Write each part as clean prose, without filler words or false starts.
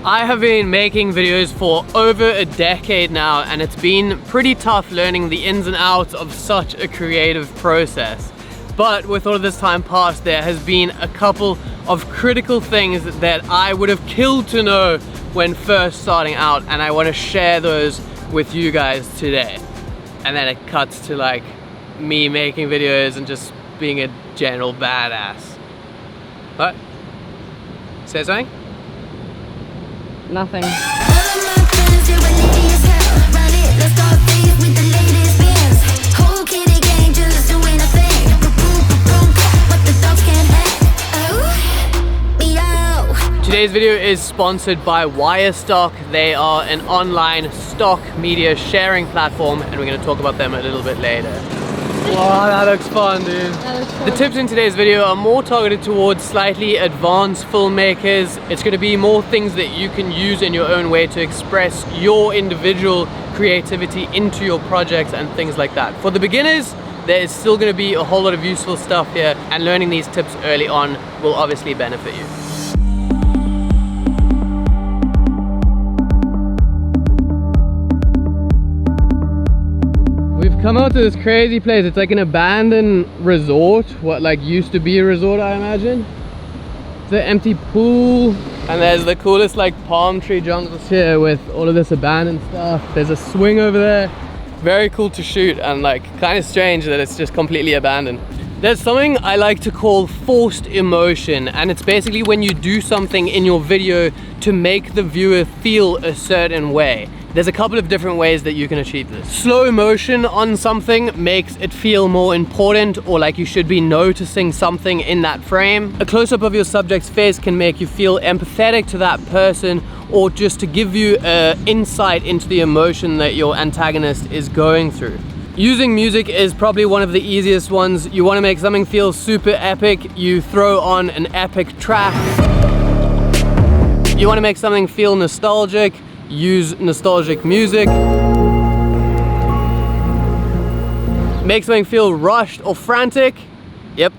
I have been making videos for over a decade now, and it's been pretty tough learning the ins and outs of such a creative process. But with all of this time past, there has been a couple of critical things that I would have killed to know when first starting out, and I want to share those with you guys today. And then it cuts to like me making videos and just being a general badass. What? Say something? Nothing. Today's video is sponsored by Wirestock. They are an online stock media sharing platform, and we're going to talk about them a little bit later. Wow, that looks fun, dude. The tips in today's video are more targeted towards slightly advanced filmmakers. It's going to be more things that you can use in your own way to express your individual creativity into your projects and things like that. For the beginners, there is still going to be a whole lot of useful stuff here, and learning these tips early on will obviously benefit you. Come out to this crazy place. It's like an abandoned resort, what like used to be a resort, I imagine. It's an empty pool, and there's the coolest like palm tree jungles here with all of this abandoned stuff. There's a swing over there. Very cool to shoot, and like kind of strange that it's just completely abandoned. There's something I like to call forced emotion, and it's basically when you do something in your video to make the viewer feel a certain way. There's a couple of different ways that you can achieve this. Slow motion on something makes it feel more important, or like you should be noticing something in that frame. A close-up of your subject's face can make you feel empathetic to that person, or just to give you an insight into the emotion that your antagonist is going through. Using music is probably one of the easiest ones. You want to make something feel super epic, you throw on an epic track. You want to make something feel nostalgic, use nostalgic music. Make something feel rushed or frantic. Yep.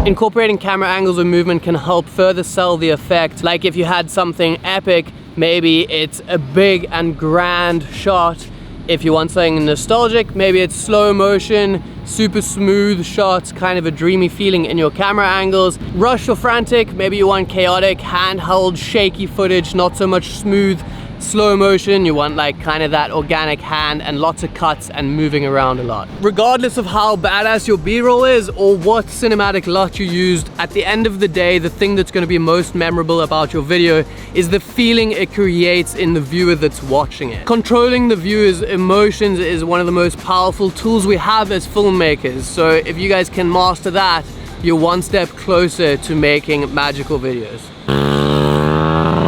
Incorporating camera angles or movement can help further sell the effect. Like if you had something epic, maybe it's a big and grand shot. If you want something nostalgic, maybe it's slow motion, super smooth shots, kind of a dreamy feeling in your camera angles. Rush or frantic, maybe you want chaotic, handheld, shaky footage, not so much smooth, slow motion. You want like kind of that organic hand and lots of cuts and moving around a lot. Regardless of how badass your B-roll is or what cinematic LUT you used, at the end of the day, the thing that's going to be most memorable about your video is the feeling it creates in the viewer that's watching it. Controlling the viewer's emotions is one of the most powerful tools we have as filmmakers. So if you guys can master that, you're one step closer to making magical videos.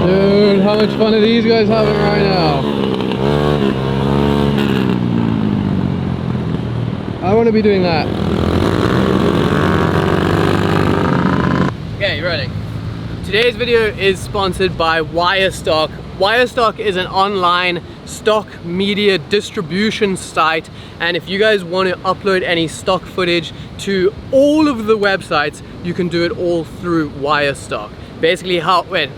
Dude, how much fun are these guys having right now? I want to be doing that. Okay, you ready? Today's video is sponsored by Wirestock. Wirestock is an online stock media distribution site, and if you guys want to upload any stock footage to all of the websites, you can do it all through Wirestock. Basically, how can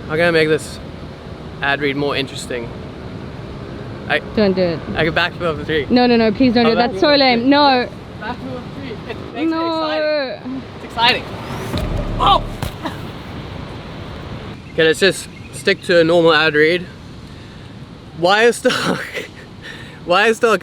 I make this ad read more interesting? Don't do it. I can back you up the tree. No, please don't do it. That's so lame. No. Back you up the tree. It makes it exciting. It's exciting. Oh! Okay, let's just stick to a normal ad read. Wirestock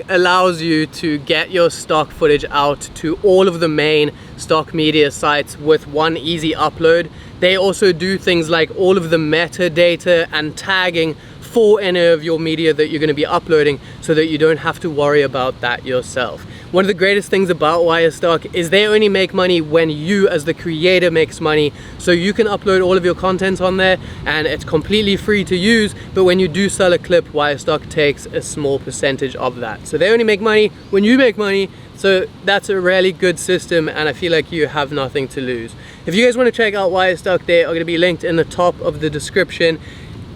allows you to get your stock footage out to all of the main stock media sites with one easy upload. They also do things like all of the metadata and tagging for any of your media that you're going to be uploading, so that you don't have to worry about that yourself. One of the greatest things about Wirestock is they only make money when you as the creator makes money. So you can upload all of your content on there and it's completely free to use, but when you do sell a clip, Wirestock takes a small percentage of that. So they only make money when you make money. So that's a really good system, and I feel like you have nothing to lose. If you guys want to check out Wirestock, they are going to be linked in the top of the description.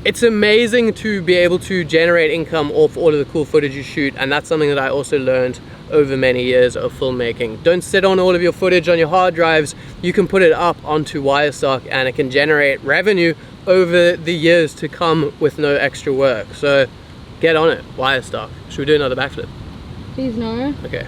it's amazing to be able to generate income off all of the cool footage you shoot, and that's something that I also learned over many years of filmmaking. Don't sit on all of your footage on your hard drives. You can put it up onto Wirestock and it can generate revenue over the years to come with no extra work. So get on it, Wirestock. Should we do another backflip? Please no. Okay.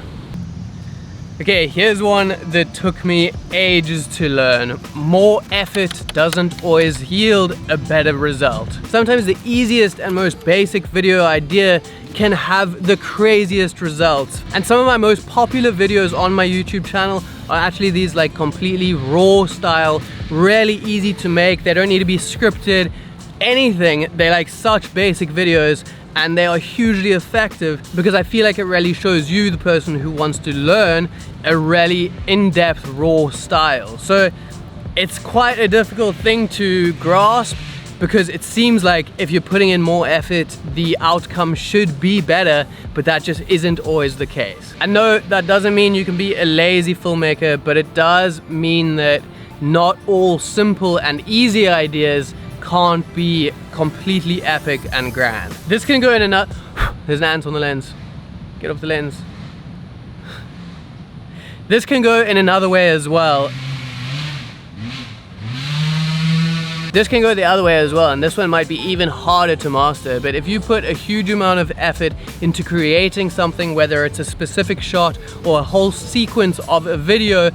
Okay, here's one that took me ages to learn. More effort doesn't always yield a better result. Sometimes the easiest and most basic video idea can have the craziest results. And some of my most popular videos on my YouTube channel are actually these like completely raw style, really easy to make. They don't need to be scripted, anything. They're like such basic videos, and they are hugely effective because I feel like it really shows you, the person who wants to learn, a really in-depth raw style. So it's quite a difficult thing to grasp, because it seems like if you're putting in more effort, the outcome should be better, but that just isn't always the case. And no, that doesn't mean you can be a lazy filmmaker, but it does mean that not all simple and easy ideas can't be completely epic and grand. This can go in a there's an ant on the lens. Get off the lens. This can go in another way as well. This can go the other way as well, and this one might be even harder to master. But if you put a huge amount of effort into creating something, whether it's a specific shot or a whole sequence of a video,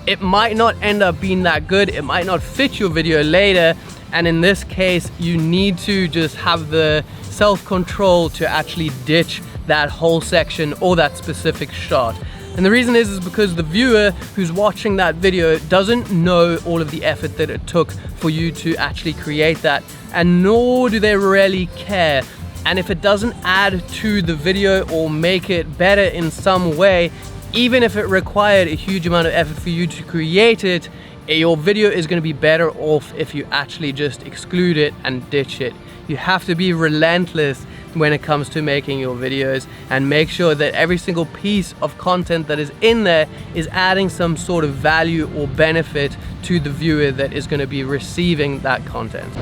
it might not end up being that good. It might not fit your video later. And in this case, you need to just have the self-control to actually ditch that whole section or that specific shot. And the reason is because the viewer who's watching that video doesn't know all of the effort that it took for you to actually create that, and nor do they really care. And if it doesn't add to the video or make it better in some way, even if it required a huge amount of effort for you to create it, your video is going to be better off if you actually just exclude it and ditch it. You have to be relentless when it comes to making your videos, and make sure that every single piece of content that is in there is adding some sort of value or benefit to the viewer that is going to be receiving that content.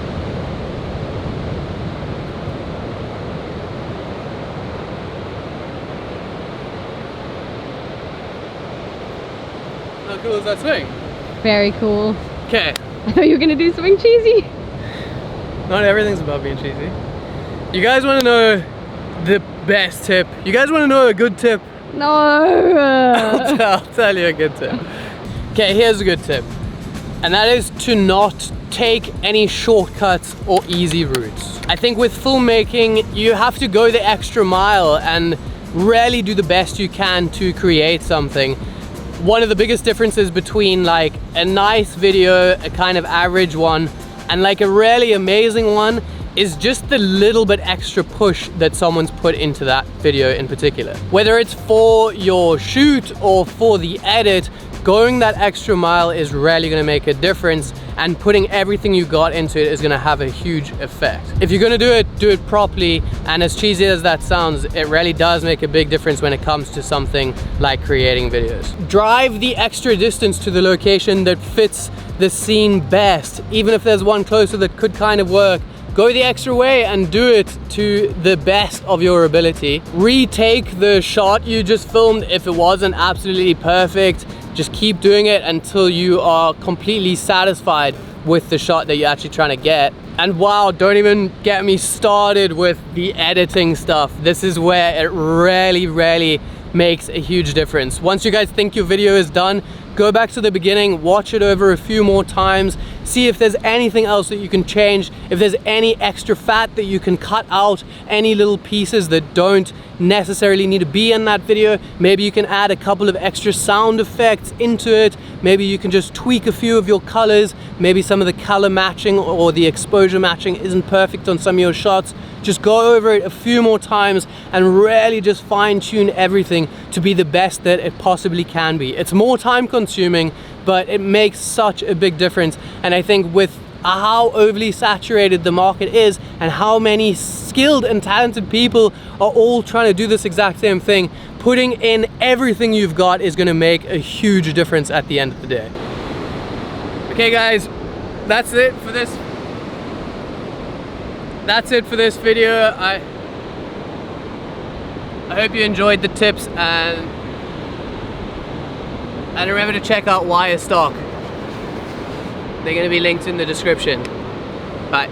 How cool is that swing? Very cool. Okay. I thought you were gonna do something cheesy. Not everything's about being cheesy. You guys want to know the best tip? You guys want to know a good tip? No. I'll tell you a good tip. Okay, here's a good tip. And that is to not take any shortcuts or easy routes. I think with filmmaking, you have to go the extra mile and really do the best you can to create something. One of the biggest differences between like a nice video, a kind of average one, and like a really amazing one is just the little bit extra push that someone's put into that video in particular. Whether it's for your shoot or for the edit, going that extra mile is really gonna make a difference, and putting everything you got into it is gonna have a huge effect. If you're gonna do it properly, and as cheesy as that sounds, it really does make a big difference when it comes to something like creating videos. Drive the extra distance to the location that fits the scene best. Even if there's one closer that could kind of work, go the extra way and do it to the best of your ability. Retake the shot you just filmed if it wasn't absolutely perfect. Just keep doing it until you are completely satisfied with the shot that you're actually trying to get. And wow, don't even get me started with the editing stuff. This is where it really makes a huge difference. Once you guys think your video is done, go back to the beginning, watch it over a few more times, see if there's anything else that you can change, if there's any extra fat that you can cut out, any little pieces that don't necessarily need to be in that video. Maybe you can add a couple of extra sound effects into it. Maybe you can just tweak a few of your colors. Maybe some of the color matching or the exposure matching isn't perfect on some of your shots. Just go over it a few more times and really just fine tune everything to be the best that it possibly can be. It's more time consuming, but it makes such a big difference. And I think with how overly saturated the market is and how many skilled and talented people are all trying to do this exact same thing, putting in everything you've got is going to make a huge difference at the end of the day. Okay guys, that's it for this that's it for this video. I hope you enjoyed the tips, and remember to check out Wirestock. They're going to be linked in the description. Bye.